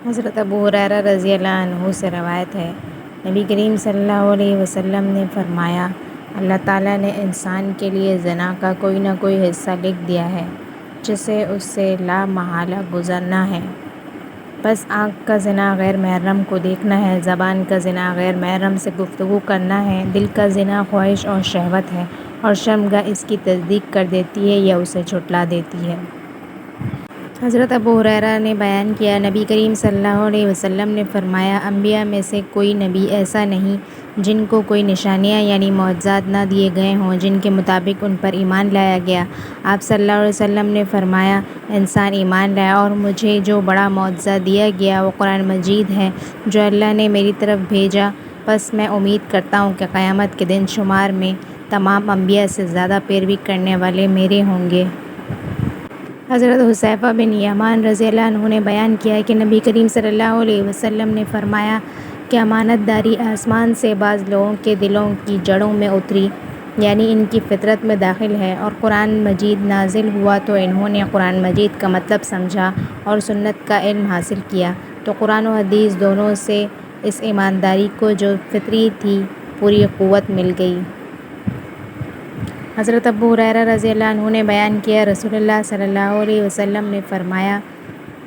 حضرت ابو ہریرہ رضی اللہ عنہ سے روایت ہے، نبی کریم صلی اللہ علیہ وسلم نے فرمایا، اللہ تعالیٰ نے انسان کے لیے زنا کا کوئی نہ کوئی حصہ لکھ دیا ہے جسے اس سے لا محالہ گزرنا ہے۔ بس آنکھ کا زنا غیر محرم کو دیکھنا ہے، زبان کا زنا غیر محرم سے گفتگو کرنا ہے، دل کا زنا خواہش اور شہوت ہے، اور شرمگاہ اس کی تصدیق کر دیتی ہے یا اسے جھٹلا دیتی ہے۔ حضرت ابو ہریرہ نے بیان کیا، نبی کریم صلی اللہ علیہ وسلم نے فرمایا، انبیاء میں سے کوئی نبی ایسا نہیں جن کو کوئی نشانیاں یعنی معجزات نہ دیے گئے ہوں جن کے مطابق ان پر ایمان لایا گیا۔ آپ صلی اللہ علیہ وسلم نے فرمایا، انسان ایمان لائے اور مجھے جو بڑا معجزہ دیا گیا وہ قرآن مجید ہے جو اللہ نے میری طرف بھیجا، بس میں امید کرتا ہوں کہ قیامت کے دن شمار میں تمام انبیاء سے زیادہ پیروی کرنے والے میرے ہوں گے۔ حضرت حذیفہ بن یمان رضی اللہ عنہ نے بیان کیا کہ نبی کریم صلی اللہ علیہ وسلم نے فرمایا کہ امانت داری آسمان سے بعض لوگوں کے دلوں کی جڑوں میں اتری، یعنی ان کی فطرت میں داخل ہے، اور قرآن مجید نازل ہوا تو انہوں نے قرآن مجید کا مطلب سمجھا اور سنت کا علم حاصل کیا تو قرآن و حدیث دونوں سے اس ایمانداری کو جو فطری تھی پوری قوت مل گئی۔ حضرت ابو ہریرہ رضی اللہ عنہ نے بیان کیا، رسول اللہ صلی اللہ علیہ وسلم نے فرمایا،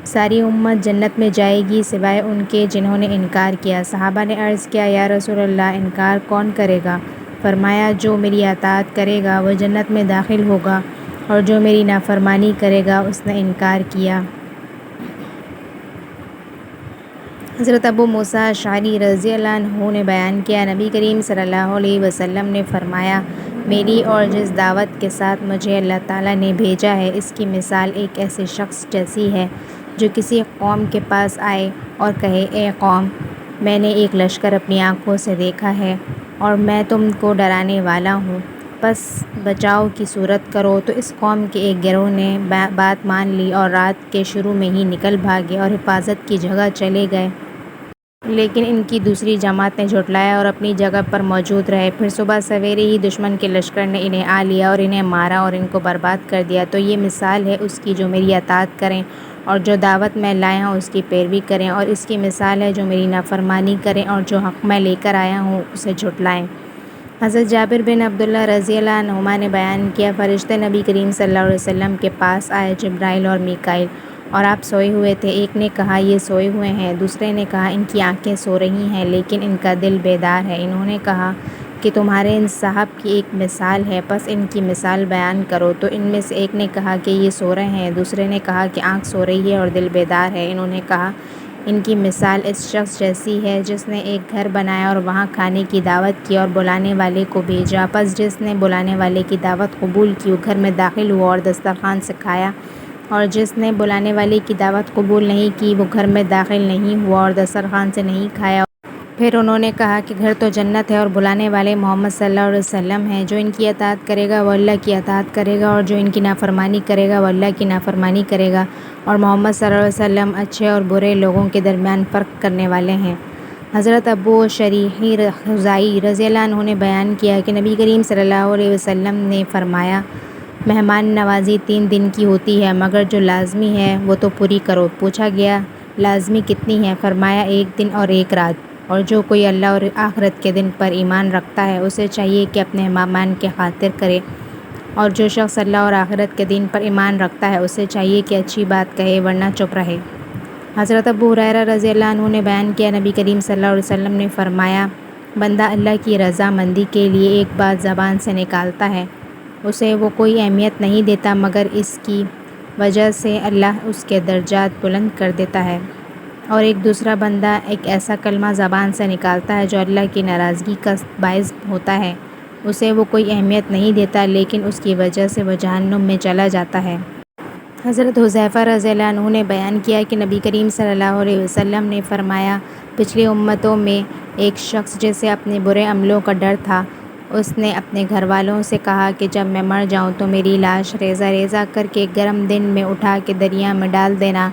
ساری امت جنت میں جائے گی سوائے ان کے جنہوں نے انکار کیا۔ صحابہ نے عرض کیا، یا رسول اللہ، انکار کون کرے گا؟ فرمایا، جو میری اطاعت کرے گا وہ جنت میں داخل ہوگا، اور جو میری نافرمانی کرے گا اس نے انکار کیا۔ حضرت ابو موسیٰ اشعری رضی اللہ عنہ نے بیان کیا، نبی کریم صلی اللہ علیہ وسلم نے فرمایا، میری اور جس دعوت کے ساتھ مجھے اللہ تعالیٰ نے بھیجا ہے اس کی مثال ایک ایسے شخص جیسی ہے جو کسی قوم کے پاس آئے اور کہے، اے قوم، میں نے ایک لشکر اپنی آنکھوں سے دیکھا ہے اور میں تم کو ڈرانے والا ہوں، بس بچاؤ کی صورت کرو۔ تو اس قوم کے ایک گروہ نے بات مان لی اور رات کے شروع میں ہی نکل بھاگے اور حفاظت کی جگہ چلے گئے، لیکن ان کی دوسری جماعت نے جھٹلایا اور اپنی جگہ پر موجود رہے۔ پھر صبح سویرے ہی دشمن کے لشکر نے انہیں آ لیا اور انہیں مارا اور ان کو برباد کر دیا۔ تو یہ مثال ہے اس کی جو میری اطاعت کریں اور جو دعوت میں لایا ہوں اس کی پیروی کریں، اور اس کی مثال ہے جو میری نافرمانی کریں اور جو حق میں لے کر آیا ہوں اسے جھٹلائیں۔ حضرت جابر بن عبداللہ رضی اللہ عنہما نے بیان کیا، فرشتے نبی کریم صلی اللہ علیہ وسلم کے پاس آئے، جبرائیل اور میکائیل، اور آپ سوئے ہوئے تھے۔ ایک نے کہا، یہ سوئے ہوئے ہیں، دوسرے نے کہا، ان کی آنکھیں سو رہی ہیں لیکن ان کا دل بیدار ہے۔ انہوں نے کہا کہ تمہارے ان صاحب کی ایک مثال ہے، پس ان کی مثال بیان کرو۔ تو ان میں سے ایک نے کہا کہ یہ سو رہے ہیں، دوسرے نے کہا کہ آنکھ سو رہی ہے اور دل بیدار ہے۔ انہوں نے کہا، ان کی مثال اس شخص جیسی ہے جس نے ایک گھر بنایا اور وہاں کھانے کی دعوت کی اور بلانے والے کو بھیجا، پس جس نے بلانے والے کی دعوت قبول کی وہ گھر میں داخل ہوا اور دسترخوان سے کھایا، اور جس نے بلانے والے کی دعوت قبول نہیں کی وہ گھر میں داخل نہیں ہوا اور دسترخوان سے نہیں کھایا۔ پھر انہوں نے کہا کہ گھر تو جنت ہے اور بلانے والے محمد صلی اللہ علیہ وسلم ہیں، جو ان کی اطاعت کرے گا وہ اللہ کی اطاعت کرے گا، اور جو ان کی نافرمانی کرے گا وہ اللہ کی نافرمانی کرے گا، اور محمد صلی اللہ علیہ وسلم اچھے اور برے لوگوں کے درمیان فرق کرنے والے ہیں۔ حضرت ابو شریح خزاعی رضی اللہ عنہ نے بیان کیا کہ نبی کریم صلی اللہ علیہ وسلم نے فرمایا، مہمان نوازی 3 دن کی ہوتی ہے مگر جو لازمی ہے وہ تو پوری کرو۔ پوچھا گیا، لازمی کتنی ہے؟ فرمایا، 1 دن اور 1 رات۔ اور جو کوئی اللہ اور آخرت کے دن پر ایمان رکھتا ہے اسے چاہیے کہ اپنے مہمان کی خاطر کرے، اور جو شخص اللہ اور آخرت کے دن پر ایمان رکھتا ہے اسے چاہیے کہ اچھی بات کہے ورنہ چپ رہے۔ حضرت ابو ہریرہ رضی اللہ عنہ نے بیان کیا، نبی کریم صلی اللہ علیہ وسلم نے فرمایا، بندہ اللہ کی رضا مندی کے لیے ایک بات زبان سے نکالتا ہے، اسے وہ کوئی اہمیت نہیں دیتا مگر اس کی وجہ سے اللہ اس کے درجات بلند کر دیتا ہے، اور ایک دوسرا بندہ ایک ایسا کلمہ زبان سے نکالتا ہے جو اللہ کی ناراضگی کا باعث ہوتا ہے، اسے وہ کوئی اہمیت نہیں دیتا لیکن اس کی وجہ سے وہ جہنم میں چلا جاتا ہے۔ حضرت حذیفہ رضی اللہ عنہ نے بیان کیا کہ نبی کریم صلی اللہ علیہ وسلم نے فرمایا، پچھلی امتوں میں ایک شخص جسے اپنے برے عملوں کا ڈر تھا، اس نے اپنے گھر والوں سے کہا کہ جب میں مر جاؤں تو میری لاش ریزہ ریزہ کر کے گرم دن میں اٹھا کے دریا میں ڈال دینا۔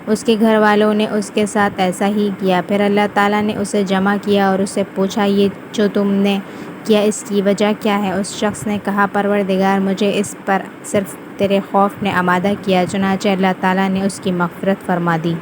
اس کے گھر والوں نے اس کے ساتھ ایسا ہی کیا۔ پھر اللہ تعالیٰ نے اسے جمع کیا اور اس سے پوچھا، یہ جو تم نے کیا اس کی وجہ کیا ہے؟ اس شخص نے کہا، پروردگار، مجھے اس پر صرف تیرے خوف نے آمادہ کیا، چنانچہ اللہ تعالیٰ نے اس کی مغفرت فرما دی۔